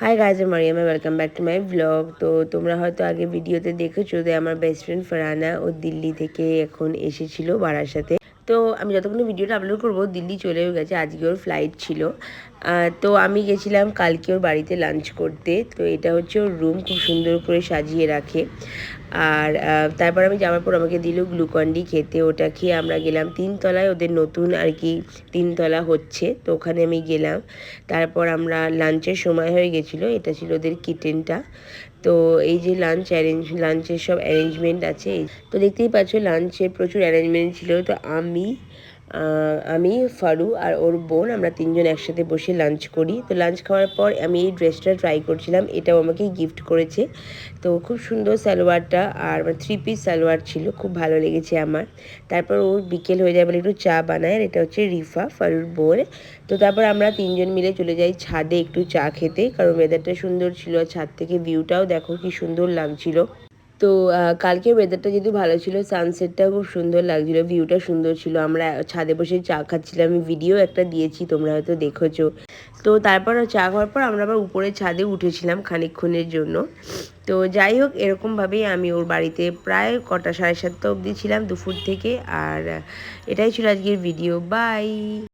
High guys, আমি Mariyam, welcome back to my blog. তো তোমরা হয়তো আগে ভিডিওতে দেখেছো যে আমার বেস্ট ফ্রেন্ড ফারহানা ও দিল্লি থেকে এখন এসেছিল বারাসাতে। তো আমি যতক্ষণ ভিডিওটা আপলোড করবো দিল্লি চলেও গেছে, আজকে ওর ফ্লাইট ছিল। তো আমি গেছিলাম কালকে ওর বাড়িতে লাঞ্চ করতে। তো এটা হচ্ছে ওর রুম, খুব সুন্দর করে সাজিয়ে রাখে। আর তারপর আমি যাওয়ার পর আমাকে দিল গ্লুকন-ডি খেতে। ওটা খেয়ে আমরা গেলাম 3 তলায়, ওদের নতুন আর কি 3 তলা হচ্ছে, তো ওখানে আমি গেলাম। তারপর আমরা লাঞ্চের সময় হয়ে গেছিলো, এটা ছিল ওদের কিচেনটা। তো এই যে লাঞ্চের সব অ্যারেঞ্জমেন্ট আছে। তো দেখতেই পাচ্ছ লাঞ্চের প্রচুর অ্যারেঞ্জমেন্ট ছিল। তো আমি ফারু আর ওর বোন আমরা 3জন একসাথে বসে লাঞ্চ করি। তো লাঞ্চ খাওয়ার পর আমি এই ড্রেসটা ট্রাই করছিলাম, এটাও আমাকে গিফট করেছে। তো খুব সুন্দর সালোয়ারটা, আর 3 পিস সালোয়ার ছিল, খুব ভালো লেগেছে আমার। তারপর ওর বিকেল হয়ে যায় বলে একটু চা বানায়, আর এটা হচ্ছে রিফা, ফারুর বোন। তো তারপর আমরা 3জন মিলে চলে যাই ছাদে একটু চা খেতে, কারণ ওয়েদারটা সুন্দর ছিল। ছাদ থেকে ভিউটাও দেখো কি সুন্দর লাগছিল। তো কালকে ওয়েদারটা যেহেতু ভালো ছিল, সানসেটটাও খুব সুন্দর লাগছিলো, ভিউটা সুন্দর ছিল। আমরা ছাদে বসে চা খাচ্ছিলাম, আমি ভিডিও একটা দিয়েছি, তোমরা হয়তো দেখেছো। তো তারপর চা খাওয়ার পর আমরা আবার উপরে ছাদে উঠেছিলাম খানিকক্ষণের জন্য। তো যাই হোক, এরকমভাবেই আমি ওর বাড়িতে প্রায় কটা 7:30 অবধি ছিলাম দুপুর থেকে। আর এটাই ছিল আজকের ভিডিও। বাই।